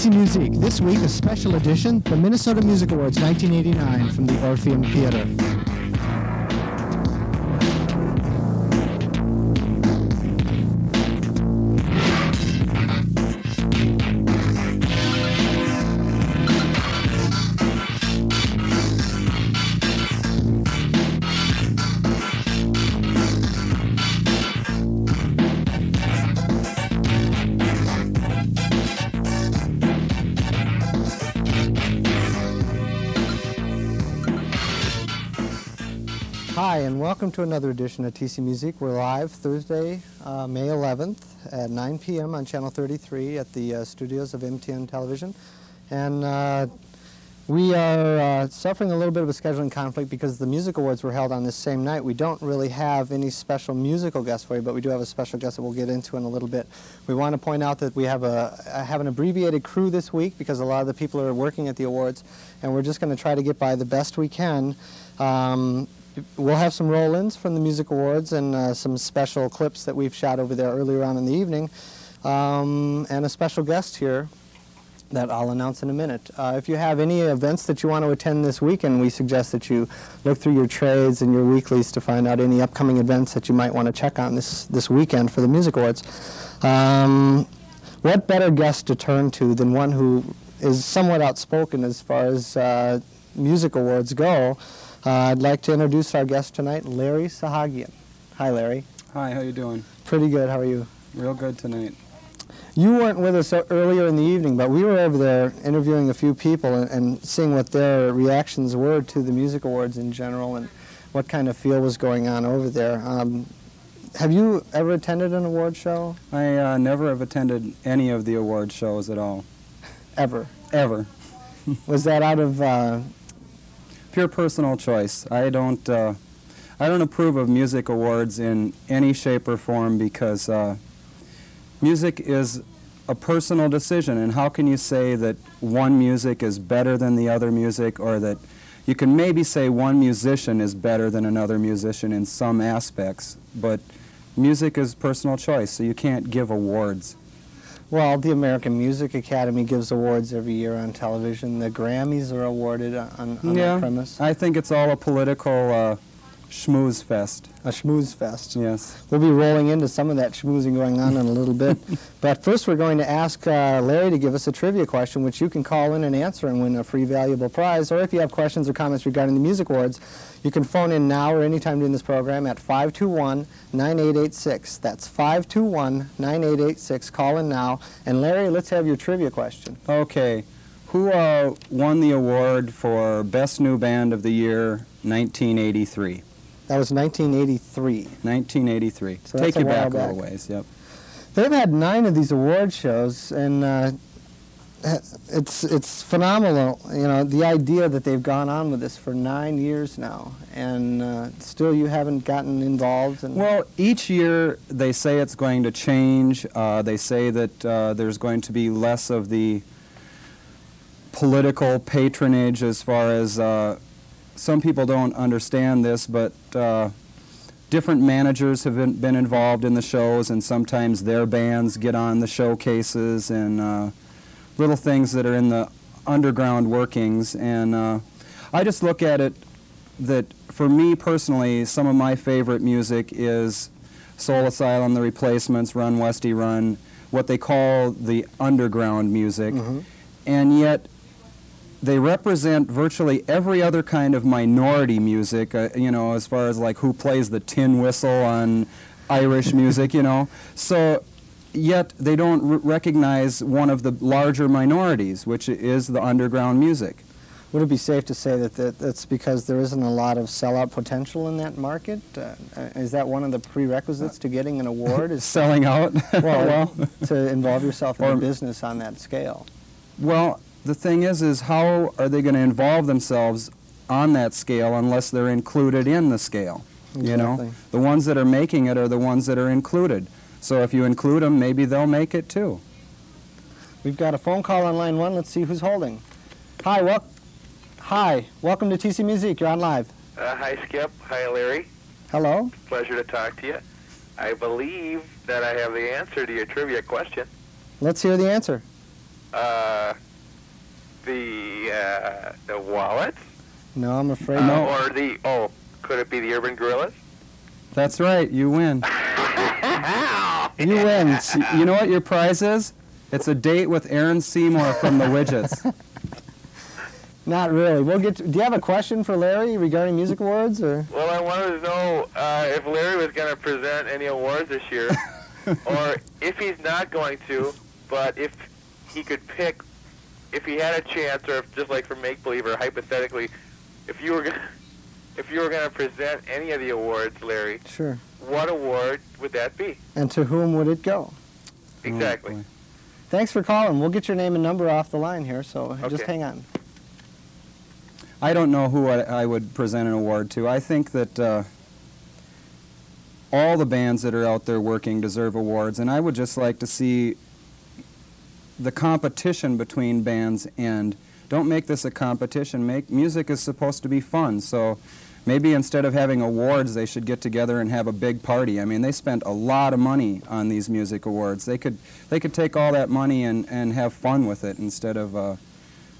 TC Muzique. This week, a special edition, the Minnesota Music Awards 1989 from the Orpheum Theater. Hi, and welcome to another edition of TC Muzique. We're live Thursday, May 11th at 9 p.m. on Channel 33 at the studios of MTN Television. And we are suffering a little bit of a scheduling conflict because the Music Awards were held on this same night. We don't really have any special musical guests for you, but we do have a special guest that we'll get into in a little bit. We want to point out that we have an abbreviated crew this week because a lot of the people are working at the awards, and we're just going to try to get by the best we can. We'll have some roll-ins from the Music Awards and some special clips that we've shot over there earlier on in the evening, and a special guest here that I'll announce in a minute. If you have any events that you want to attend this weekend, we suggest that you look through your trades and your weeklies to find out any upcoming events that you might want to check on this weekend for the Music Awards. What better guest to turn to than one who is somewhat outspoken as far as Music Awards go? I'd like to introduce our guest tonight, Larry Sahagian. Hi, Larry. Hi, how you doing? Pretty good. How are you? Real good tonight. You weren't with us earlier in the evening, but we were over there interviewing a few people and seeing what their reactions were to the Music Awards in general and what kind of feel was going on over there. Have you ever attended an award show? I never have attended any of the award shows at all. Ever? Ever. Was that out of... Pure personal choice. I don't approve of music awards in any shape or form because music is a personal decision, and how can you say that one music is better than the other music, or that you can maybe say one musician is better than another musician in some aspects, but music is personal choice, so you can't give awards. Well, the American Music Academy gives awards every year on television. The Grammys are awarded on that premise. I think it's all a political schmooze fest. A schmooze fest. Yes. We'll be rolling into some of that schmoozing going on in a little bit. But first we're going to ask Larry to give us a trivia question, which you can call in and answer and win a free valuable prize. Or if you have questions or comments regarding the Music Awards, you can phone in now or anytime during this program at 521-9886. That's 521-9886. Call in now. And Larry, let's have your trivia question. Okay. Who won the award for Best New Band of the Year 1983? That was 1983. 1983. So take you back a back. little ways, yep. They've had 9 of these award shows, and it's phenomenal, you know, the idea that they've gone on with this for 9 years now, and still you haven't gotten involved. Well, each year they say it's going to change. They say that there's going to be less of the political patronage as far as some people don't understand this, but different managers have been involved in the shows, and sometimes their bands get on the showcases and little things that are in the underground workings. And I just look at it that, for me personally, some of my favorite music is Soul Asylum, The Replacements, Run Westy Run, what they call the underground music. Mm-hmm. And yet they represent virtually every other kind of minority music, you know, as far as like who plays the tin whistle on Irish music, you know. So, yet they don't recognize one of the larger minorities, which is the underground music. Would it be safe to say that that's because there isn't a lot of sellout potential in that market? Is that one of the prerequisites to getting an award? Is selling out? well, to involve yourself in a business on that scale. Well, the thing is how are they going to involve themselves on that scale unless they're included in the scale? Exactly. You know, the ones that are making it are the ones that are included. So if you include them, maybe they'll make it too. We've got a phone call on line 1. Let's see who's holding. Hi, welcome to TC Muzique. You're on live. Hi, Skip. Hi, Larry. Hello. Pleasure to talk to you. I believe that I have the answer to your trivia question. Let's hear the answer. the Wallets? No, I'm afraid No. Or could it be the Urban Gorillas? That's right. You win. You win. You know what your prize is? It's a date with Aaron Seymour from the Widgets. Not really. We'll get. Do you have a question for Larry regarding music awards, or? Well, I wanted to know if Larry was going to present any awards this year, or if he's not going to, but if he could pick, if he had a chance, or if just like for make-believe or hypothetically, if you were going to present any of the awards, Larry, Sure. what award would that be? And to whom would it go? Exactly. Oh, boy. Thanks for calling. We'll get your name and number off the line here, so just Okay. hang on. I don't know who I would present an award to. I think that all the bands that are out there working deserve awards, and I would just like to see the competition between bands end. Don't make this a competition. Music is supposed to be fun, so maybe instead of having awards, they should get together and have a big party. I mean, they spent a lot of money on these music awards. They could take all that money and have fun with it instead of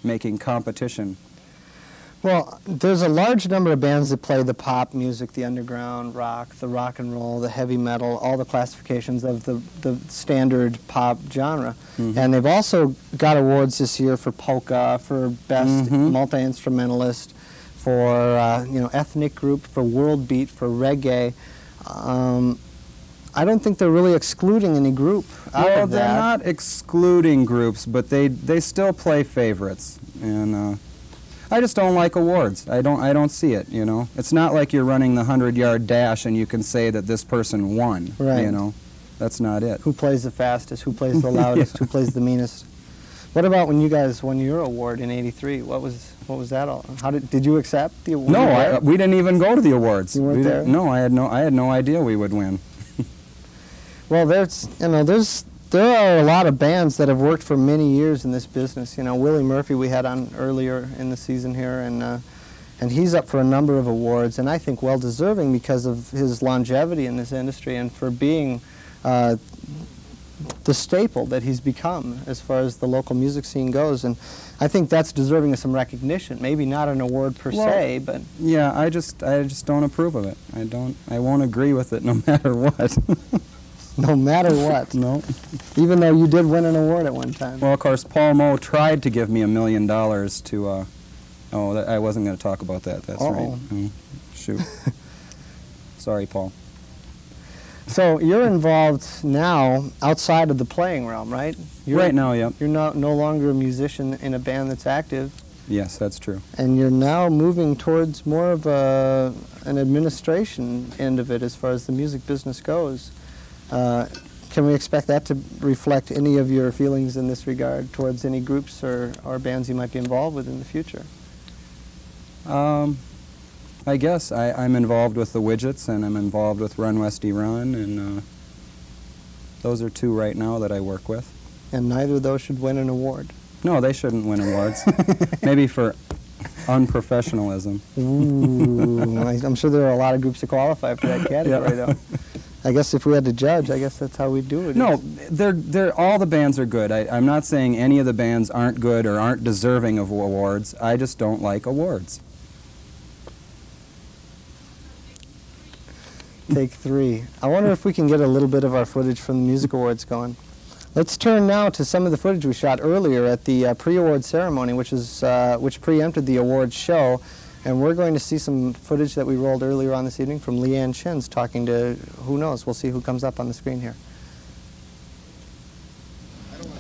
making competition. Well, there's a large number of bands that play the pop music, the underground rock, the rock and roll, the heavy metal, all the classifications of the standard pop genre. Mhm. And they've also got awards this year for polka, for best multi-instrumentalist, for ethnic group, for world beat, for reggae. I don't think they're really excluding any group out Well, of they're that. not excluding groups, but they still play favorites, and I just don't like awards. I don't see it. You know, it's not like you're running the 100-yard dash and you can say that this person won. Right. You know, that's not it. Who plays the fastest? Who plays the loudest? Who plays the meanest? What about when you guys won your award in '83? What was that all? How did you accept the award? No, we didn't even go to the awards. You weren't there? No, I had no idea we would win. Well, there are a lot of bands that have worked for many years in this business. You know, Willie Murphy we had on earlier in the season here, and he's up for a number of awards, and I think well deserving because of his longevity in this industry and for being the staple that he's become as far as the local music scene goes. And I think that's deserving of some recognition. Maybe not an award per se, but Yeah, I just don't approve of it. I won't agree with it no matter what. no matter what. No. Even though you did win an award at one time. Well, of course, Paul Moe tried to give me $1 million to. I wasn't going to talk about that. That's right. Uh-oh. Shoot. Sorry, Paul. So you're involved now outside of the playing realm, right? Right now, yeah. You're no longer a musician in a band that's active, Yes, that's true. and you're now moving towards more of an administration end of it as far as the music business goes. Can we expect that to reflect any of your feelings in this regard towards any groups or bands you might be involved with in the future? I guess I'm involved with the Widgets, and I'm involved with Run Westy Run, and those are two right now that I work with. And neither of those should win an award. No, they shouldn't win awards. Maybe for unprofessionalism. Ooh, I'm sure there are a lot of groups that qualify for that category, though. I guess if we had to judge, I guess that's how we'd do it. No, all the bands are good. I'm not saying any of the bands aren't good or aren't deserving of awards. I just don't like awards. Take 3. I wonder if we can get a little bit of our footage from the music awards going. Let's turn now to some of the footage we shot earlier at the pre-award ceremony, which preempted the awards show. And we're going to see some footage that we rolled earlier on this evening from Leanne Chins talking to, who knows, we'll see who comes up on the screen here.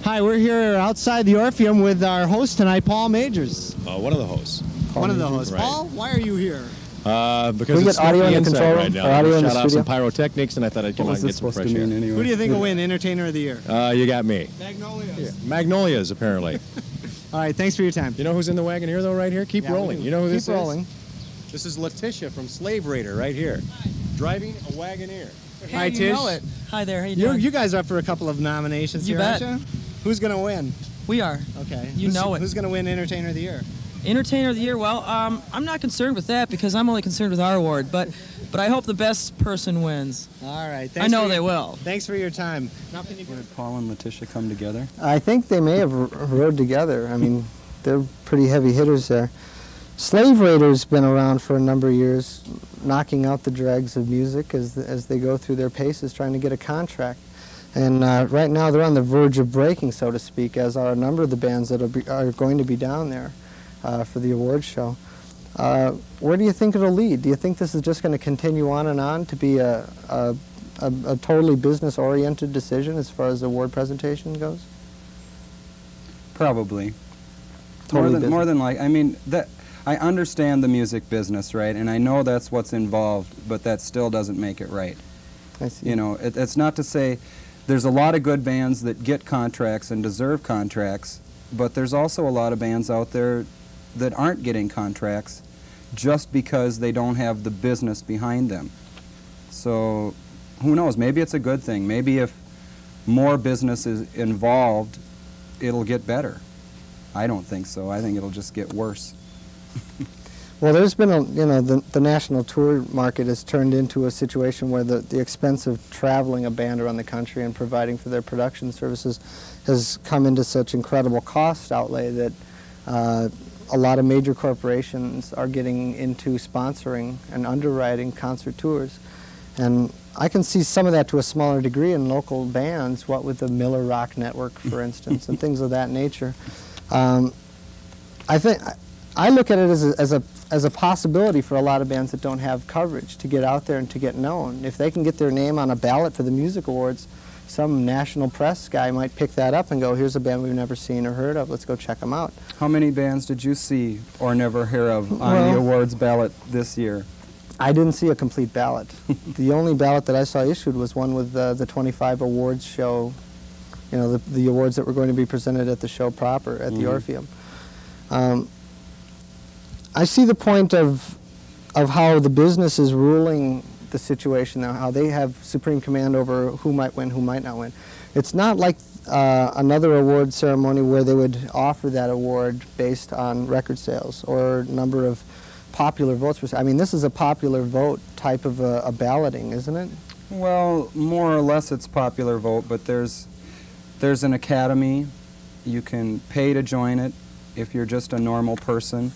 Hi, we're here outside the Orpheum with our host tonight, Paul Majors. One of the hosts. One of the hosts. Right. Paul, why are you here? Because we it's get audio smoky in the inside control right room, now. or audio in the Shot off studio? some pyrotechnics, and I thought I'd come out and get some fresh air. anyway? Who do you think will win Entertainer of the Year? You got me. Magnolias. Magnolias, apparently. All right, thanks for your time. You know who's in the wagon here, though, right here? Keep Yeah, rolling. we do. You know who this Keep rolling. is? This is Letitia from Slave Raider right here. Driving a Wagoneer. Hi, you Tish. know it. Hi there, how you doing? You guys are up for a couple of nominations You here, bet. aren't you? Who's going to win? We are. Okay. You know it. Who's going to win Entertainer of the Year? Entertainer of the Year, well, I'm not concerned with that because I'm only concerned with our award, but But I hope the best person wins. All right. I know they will. Thanks for your time. Did Paul and Letitia come together? I think they may have rode together. I mean, they're pretty heavy hitters there. Slave Raiders been around for a number of years, knocking out the dregs of music as they go through their paces, trying to get a contract. And right now they're on the verge of breaking, so to speak, as are a number of the bands that are going to be down there for the awards show. Where do you think it'll lead? Do you think this is just going to continue on to be a totally business-oriented decision as far as the award presentation goes? Probably. Totally More than like, I mean, I understand the music business, right? And I know that's what's involved, but that still doesn't make it right. I see. You know, it's not to say there's a lot of good bands that get contracts and deserve contracts, but there's also a lot of bands out there that aren't getting contracts just because they don't have the business behind them. So who knows? Maybe it's a good thing. Maybe if more business is involved, it'll get better. I don't think so. I think it'll just get worse. Well, there's been the national tour market has turned into a situation where the expense of traveling a band around the country and providing for their production services has come into such incredible cost outlay that a lot of major corporations are getting into sponsoring and underwriting concert tours. And I can see some of that to a smaller degree in local bands, what with the Miller Rock Network, for instance, and things of that nature. I look at it as a possibility for a lot of bands that don't have coverage to get out there and to get known. If they can get their name on a ballot for the music awards, some national press guy might pick that up and go, here's a band we've never seen or heard of, let's go check them out. How many bands did you see or never hear of on the awards ballot this year? I didn't see a complete ballot. The only ballot that I saw issued was one with the 25 awards show, you know, the awards that were going to be presented at the show proper, at the Orpheum. I see the point of how the business is ruling the situation now, how they have supreme command over who might win, who might not win. It's not like another award ceremony where they would offer that award based on record sales or number of popular votes. I mean, this is a popular vote type of a balloting, isn't it? Well, more or less it's popular vote, but there's an academy. You can pay to join it if you're just a normal person.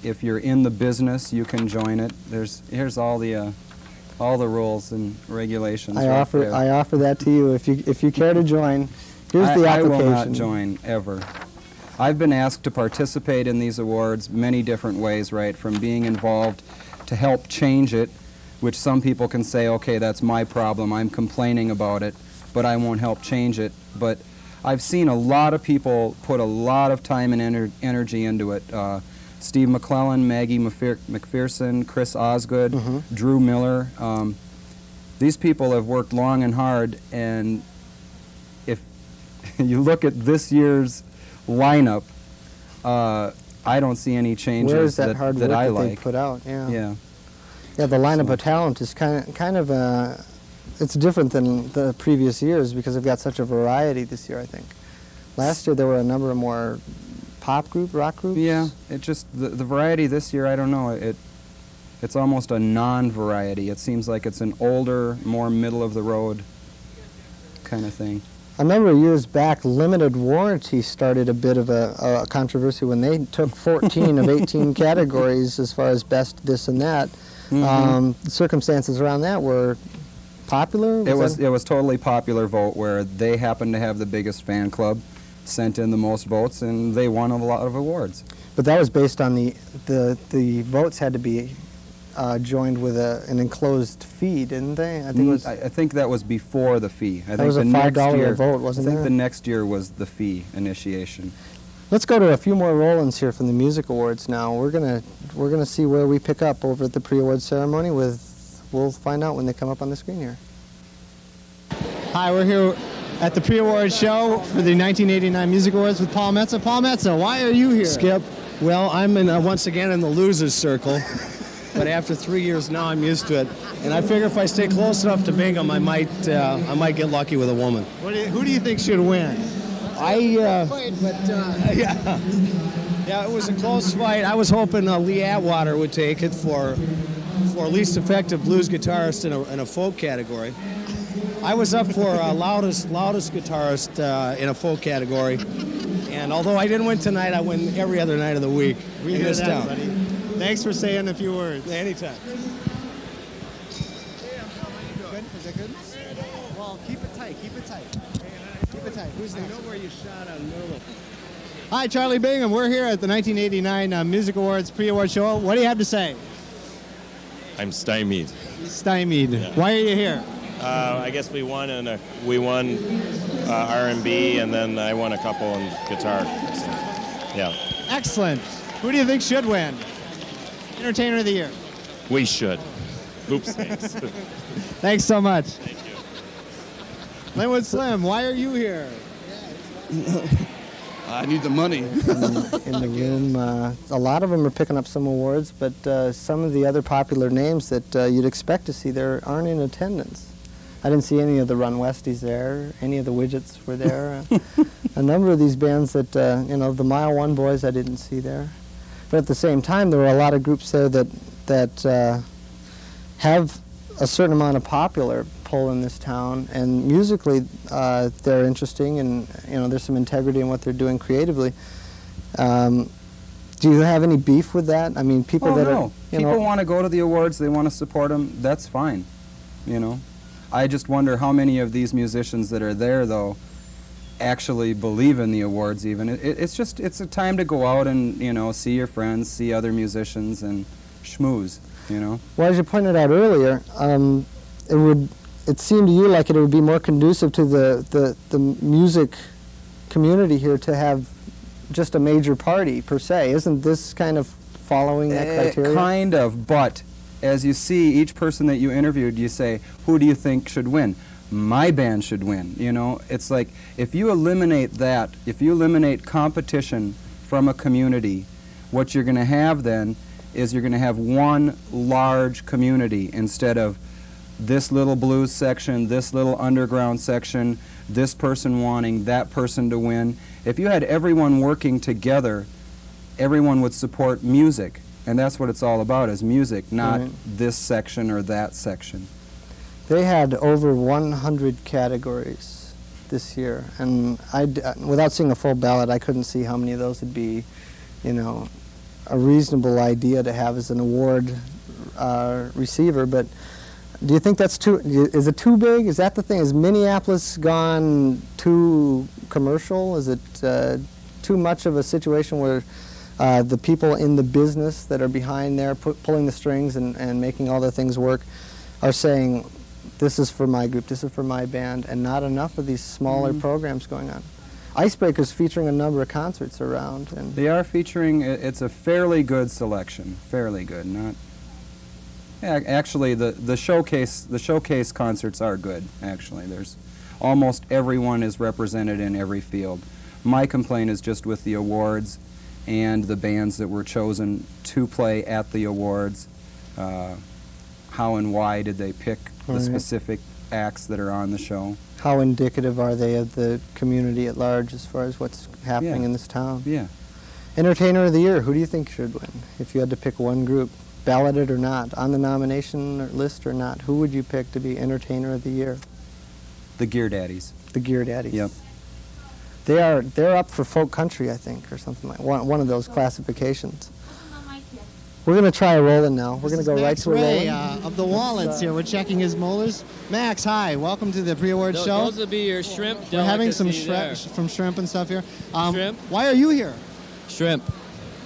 If you're in the business, you can join it. Here's all the rules and regulations. I offer that to you if you care to join. Here's the application. I will not join ever. I've been asked to participate in these awards many different ways, right? From being involved to help change it, which some people can say, okay, that's my problem. I'm complaining about it, but I won't help change it. But I've seen a lot of people put a lot of time and energy into it. Steve McClellan, Maggie McPherson, Chris Osgood, Drew Miller. These people have worked long and hard, and if you look at this year's lineup, I don't see any changes Where's that hard work I that like. They put out? Yeah, the lineup of talent is kind of it's different than the previous years because they've got such a variety this year, I think. Last year there were a number of more pop group, rock groups. Yeah, it just the variety this year, I don't know, it's almost a non-variety. It seems like it's an older, more middle-of-the-road kind of thing. A number of years back, Limited Warranty started a bit of a controversy when they took 14 of 18 categories as far as best this and that. The circumstances around that were popular? It was totally popular vote where they happened to have the biggest fan club, sent in the most votes, and they won a lot of awards. But that was based on the votes had to be joined with an enclosed fee, didn't they? I think that was before the fee. That was a $5 vote, wasn't it? I think the next year was the fee initiation. Let's go to a few more roll-ins here from the music awards now. We're gonna see where we pick up over at the pre-award ceremony we'll find out when they come up on the screen here. Hi, we're here at the pre-award show for the 1989 Music Awards with Paul Metza. Paul Metza, why are you here? Skip, well, I'm once again in the losers circle, but after 3 years now, I'm used to it. And I figure if I stay close enough to Bingham, I might get lucky with a woman. Who do you think should win? Yeah, it was a close fight. I was hoping Lee Atwater would take it for for least effective blues guitarist in a folk category. I was up for loudest guitarist in a folk category. And although I didn't win tonight, I win every other night of the week in this town. Buddy. Thanks for saying a few words. Anytime. Good? Is that good? Well, keep it tight. Keep it tight. Keep it tight. Who's next? I know where you shot on Merle. Hi, Charlie Bingham. We're here at the 1989 Music Awards pre-award show. What do you have to say? I'm stymied. Stymied. Yeah. Why are you here? I guess we won R&B, and then I won a couple in guitar. So, yeah, Excellent. Who do you think should win? Entertainer of the Year. we should. Oops, thanks. Thanks so much. Thank you. Linwood Slim, why are you here? I need the money. In the room. A lot of them are picking up some awards, but some of the other popular names that you'd expect to see there aren't in attendance. I didn't see any of the Run Westies there. Any of the Widgets were there. A number of these bands that, the Mile One Boys I didn't see there. But at the same time, there were a lot of groups there that have a certain amount of popular pull in this town, and musically they're interesting, and there's some integrity in what they're doing creatively. Do you have any beef with that? I mean, people that no. are People want to go to the awards, they want to support them, that's fine, I just wonder how many of these musicians that are there, though, actually believe in the awards even. It's a time to go out and, see your friends, see other musicians, and schmooze, Well, as you pointed out earlier, it seemed to you like it would be more conducive to the music community here to have just a major party per se. Isn't this kind of following that criteria? Kind of, but as you see, each person that you interviewed, you say, who do you think should win? My band should win. It's like if you eliminate that, if you eliminate competition from a community, what you're going to have then is you're going to have one large community instead of this little blues section, this little underground section, this person wanting that person to win. If you had everyone working together, everyone would support music. And that's what it's all about, is music, not this section or that section. They had over 100 categories this year, and without seeing a full ballot, I couldn't see how many of those would be, a reasonable idea to have as an award receiver. But do you think that's is it too big? Is that the thing? Is Minneapolis gone too commercial? Is it too much of a situation where the people in the business that are behind there pulling the strings and making all the things work are saying, this is for my group, this is for my band, and not enough of these smaller programs going on? Icebreaker's featuring a number of concerts around. And they are featuring, it's a fairly good selection, fairly good. Actually, the showcase concerts are good, actually. There's almost everyone is represented in every field. My complaint is just with the awards and the bands that were chosen to play at the awards. How and why did they pick the specific acts that are on the show? How indicative are they of the community at large as far as what's happening in this town? Yeah. Entertainer of the Year, who do you think should win? If you had to pick one group, balloted or not, on the nomination list or not, who would you pick to be Entertainer of the Year? The Gear Daddies. The Gear Daddies. Yep. They're up for folk country, I think, or something like one of those classifications. We're going to try a rolling now. We're going to go right to a rolling. Of the Wallets here. We're checking his molars. Max, hi. Welcome to the pre-award show. Those would be your shrimp We're having some shrimp and stuff here. Shrimp? Why are you here? Shrimp.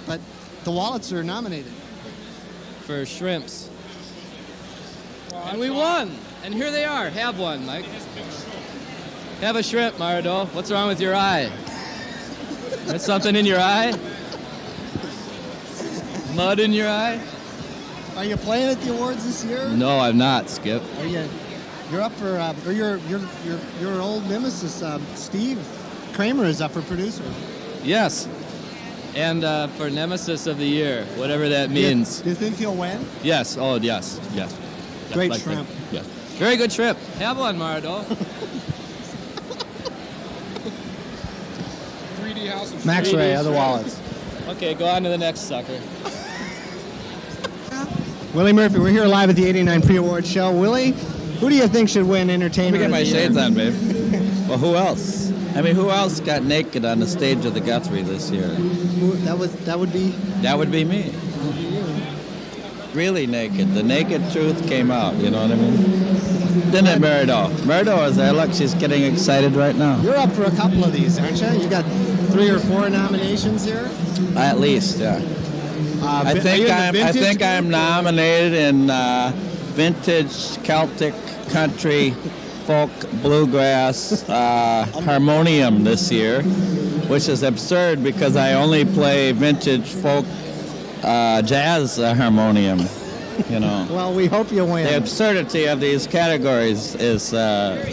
But the Wallets are nominated. For shrimps. And we won. And here they are. Have one, Mike. Have a shrimp, Maradol. What's wrong with your eye? There's something in your eye? Mud in your eye? Are you playing at the awards this year? No, I'm not, Skip. You're up for, or your old nemesis, Steve Kramer, is up for producer. Yes. And for Nemesis of the Year, whatever that means. Do you think he'll win? Yes. Oh, yes. Yes. Great shrimp. Yes. Very good shrimp. Have one, Maradol. 3D House of Max Ray, other Wallets. Okay, go on to the next sucker. Willie Murphy, we're here live at the 89 Pre-Award Show. Willie, who do you think should win Entertainer Let me get of the my Year? shades on, babe. Well, who else? I mean, who else got naked on the stage of the Guthrie this year? That would be... That would be me. Really naked. The naked truth came out, you know what I mean? Didn't it, Merido? Merido is there. Look, she's getting excited right now. You're up for a couple of these, aren't you? You got 3 or 4 nominations here? At least, yeah. I think I'm nominated in vintage Celtic country folk bluegrass harmonium this year, which is absurd because I only play vintage folk jazz harmonium. You know. Well, we hope you win. The absurdity of these categories is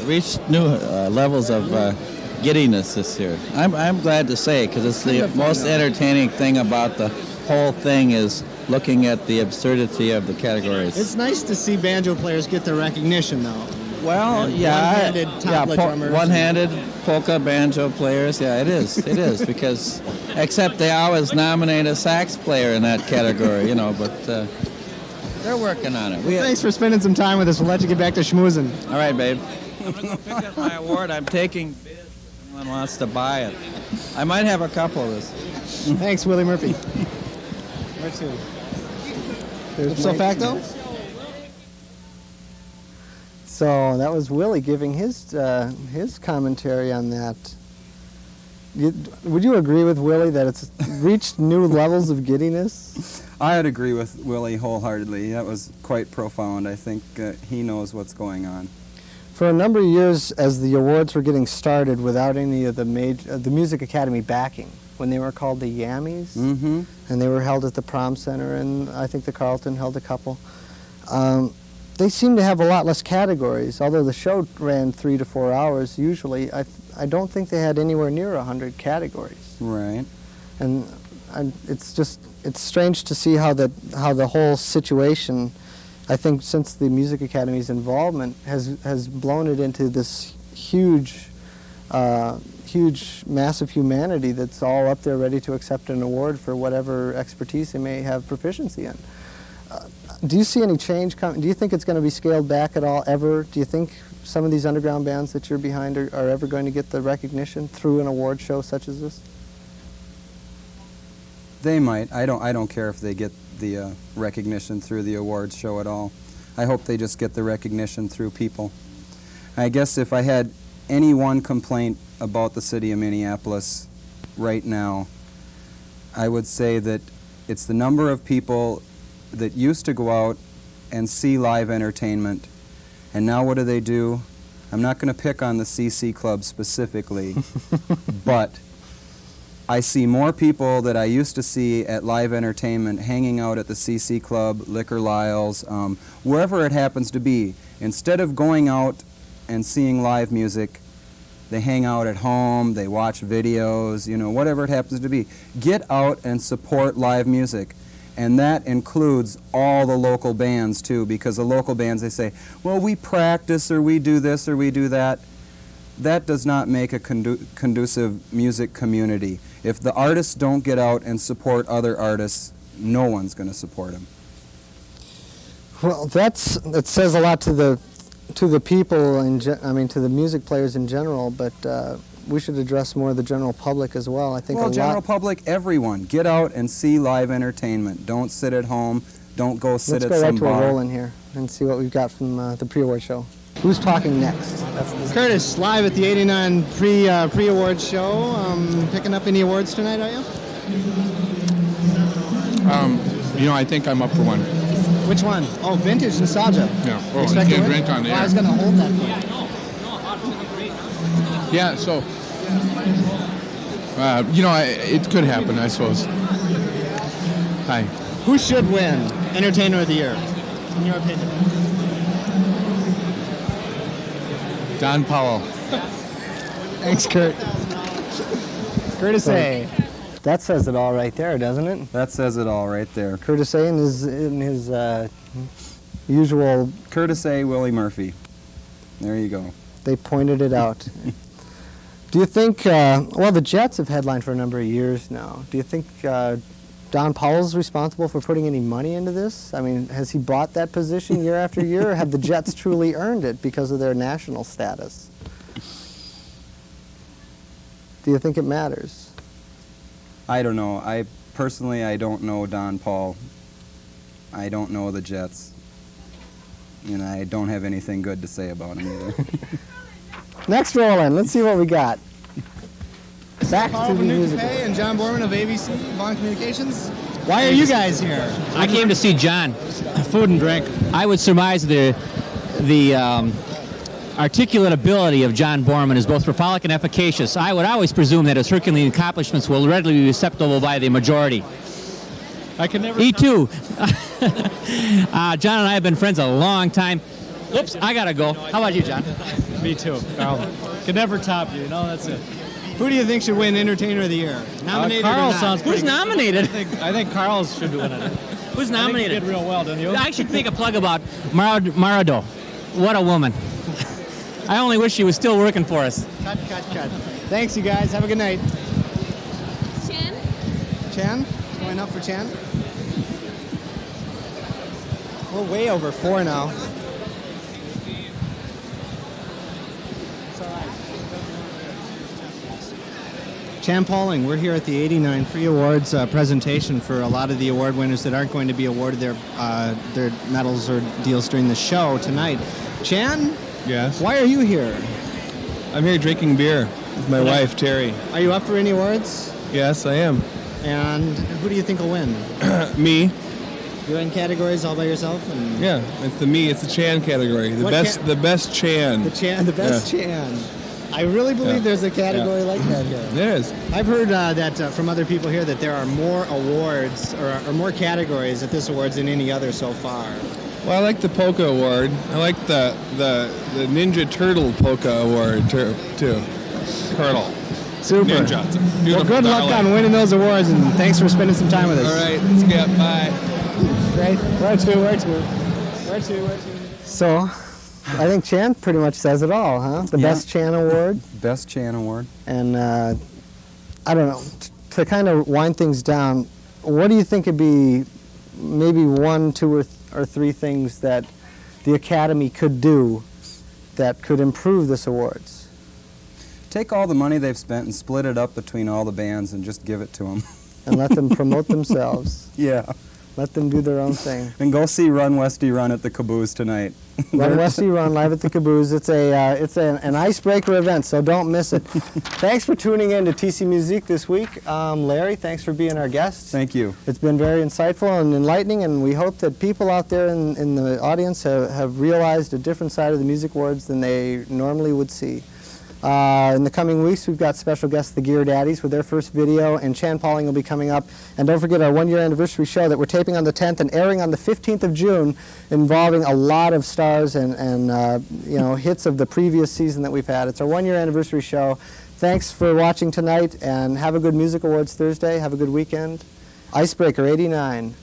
reached new levels of giddiness this year. I'm glad to say, because it's the most entertaining thing about the whole thing is looking at the absurdity of the categories. It's nice to see banjo players get their recognition, though. Well, And yeah, one-handed tabla drummers. one-handed polka banjo players. Yeah, it is because except they always nominate a sax player in that category, you know. But they're working on it. Thanks for spending some time with us. We'll let you get back to schmoozing. All right, babe. I'm gonna go pick up my award. I'm taking bids if anyone wants to buy it. I might have a couple of this. Thanks, Willie Murphy. Where to? There's Ipso Mike. facto? So that was Willie giving his commentary on that. Would you agree with Willie that it's reached new levels of giddiness? I'd agree with Willie wholeheartedly. That was quite profound. I think he knows what's going on. For a number of years, as the awards were getting started without any of the Music Academy backing, when they were called the Yammies, Mm-hmm. and they were held at the Prom Center, and I think the Carlton held a couple, they seemed to have a lot less categories. Although the show ran 3 to 4 hours, usually, I don't think they had anywhere near 100 categories. Right. And it's strange to see how the whole situation, I think since the Music Academy's involvement, has blown it into this huge, massive humanity that's all up there ready to accept an award for whatever expertise they may have proficiency in. Do you see any change coming? Do you think it's going to be scaled back at all, ever? Do you think some of these underground bands that you're behind are ever going to get the recognition through an award show such as this? They might. I don't care if they get the recognition through the awards show at all. I hope they just get the recognition through people. I guess if I had any one complaint about the city of Minneapolis right now, I would say that it's the number of people that used to go out and see live entertainment, and now what do? I'm not going to pick on the CC Club specifically, but I see more people that I used to see at live entertainment hanging out at the CC Club, Liquor Lyle's, wherever it happens to be. Instead of going out and seeing live music, they hang out at home, they watch videos, you know, whatever it happens to be. Get out and support live music. And that includes all the local bands, too, because the local bands, they say, well, we practice, or we do this, or we do that. That does not make a conducive music community. If the artists don't get out and support other artists, no one's going to support them. Well, that says a lot to the people, to the music players in general, but we should address more of the general public as well. I think well, general public, everyone, get out and see live entertainment. Don't sit at home. Don't go sit at some bar. Let's go right to a roll in here and see what we've got from the pre-award show. Who's talking next? Curtis, live at the 89 pre-award show. Picking up any awards tonight, are you? I think I'm up for one. Which one? Oh, vintage nostalgia. Yeah. Oh, Expect to can't win? drink on the Well, air. I was going to hold that. Yeah, so, it could happen, I suppose. Hi. Who should win Entertainer of the Year, in your opinion? Don Powell. Thanks, Kurt. Curtis A. That says it all right there, doesn't it? That says it all right there. Curtis A. in his usual... Curtis A. Willie Murphy. There you go. They pointed it out. Do you think, well, the Jets have headlined for a number of years now. Do you think Don Powell's responsible for putting any money into this? I mean, has he bought that position year after year, or have the Jets truly earned it because of their national status? Do you think it matters? I don't know. Personally, I don't know Don Paul. I don't know the Jets. And I don't have anything good to say about him either. Next roll-in. Let's see what we got. Back to the music. And John Borman of ABC, Vaughn Communications. Why are you guys here? I came to see John. Food and drink. I would surmise the articulate ability of John Borman is both prolific and efficacious. I would always presume that his Herculean accomplishments will readily be acceptable by the majority. I can never. E2. John and I have been friends a long time. Oops, I gotta go. How about you, John? Me too, Carl. Can never top you, that's it. Who do you think should win Entertainer of the Year? Nominated Carl or not? sounds pretty Who's nominated? I think Carl should win it. Who's nominated? I think he did real well, don't you? I should make a plug about Marado. What a woman. I only wish she was still working for us. Cut. Thanks, you guys. Have a good night. Chan? Going up for Chan? We're way over 4 now. Chan Pauling, we're here at the 89 Free Awards presentation for a lot of the award winners that aren't going to be awarded their medals or deals during the show tonight. Chan? Yes? Why are you here? I'm here drinking beer with my wife, Terry. Are you up for any awards? Yes, I am. And who do you think will win? Me. You're in categories all by yourself? And Yeah, it's the Chan category. The best Chan. The best Chan. I really believe there's a category like that here. There is. I've heard that from other people here that there are more awards or more categories at this awards than any other so far. Well, I like the Polka Award. I like the Ninja Turtle Polka Award too. Turtle. Super. Ninja. Well, good luck on winning those awards, and thanks for spending some time with us. All right, let's get bye. Great. Where to? So, I think Chan pretty much says it all, huh? The Best Chan Award. Best Chan Award. And I don't know, to kind of wind things down, what do you think would be maybe 1, 2, or 3 things that the Academy could do that could improve this awards? Take all the money they've spent and split it up between all the bands and just give it to them. And let them promote themselves. Yeah. Let them do their own thing. And go see Run Westy Run at the Caboose tonight. Run Westy Run live at the Caboose. It's an icebreaker event, so don't miss it. Thanks for tuning in to TC Muzique this week. Larry, thanks for being our guest. Thank you. It's been very insightful and enlightening, and we hope that people out there in the audience have realized a different side of the music awards than they normally would see. In the coming weeks, we've got special guests, the Gear Daddies, with their first video, and Chan Pauling will be coming up. And don't forget our 1-year anniversary show that we're taping on the 10th and airing on the 15th of June, involving a lot of stars and hits of the previous season that we've had. It's our 1-year anniversary show. Thanks for watching tonight, and have a good Music Awards Thursday. Have a good weekend. Icebreaker 89.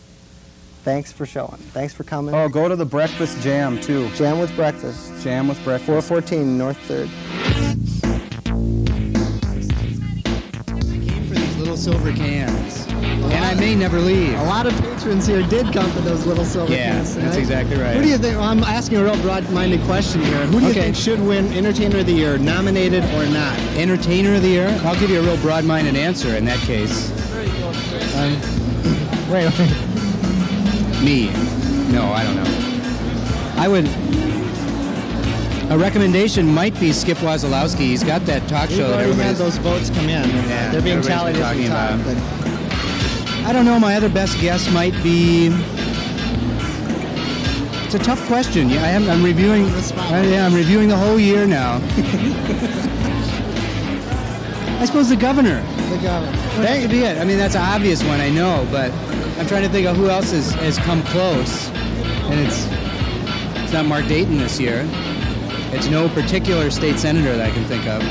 Thanks for showing. Thanks for coming. Oh, go to the Breakfast Jam, too. Jam with Breakfast. Jam with Breakfast. 414 North 3rd. Little silver cans. And I may never leave. A lot of patrons here did come for those little silver cans. Yeah, that's exactly right. Who do you think, well, I'm asking a real broad-minded question here. Who do you think should win Entertainer of the Year, nominated or not? Entertainer of the Year? I'll give you a real broad-minded answer in that case. Wait. Me. No, I don't know. I would... A recommendation might be Skip Wazalowski. He's got that talk show that We've already had everybody's... those votes come in. Yeah, They're being everybody's tallied been at the talking top. about. I don't know. My other best guess might be... It's a tough question. Yeah, I'm reviewing... I'm reviewing the whole year now. I suppose the governor. The governor. That could be it. I mean, that's an obvious one, I know, but I'm trying to think of who else has come close. And it's not Mark Dayton this year. It's no particular state senator that I can think of.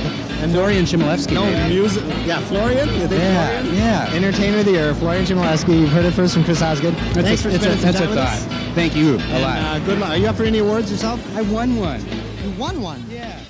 And Florian Chmielewski. No maybe. music. Yeah, Florian? You think Florian? Yeah. Entertainer of the Year, Florian Chmielewski. You've heard it first from Chris Osgood. Thanks for spending some time with us. Thank you a lot. Good luck. Are you up for any awards yourself? I won one. You won one? Yeah.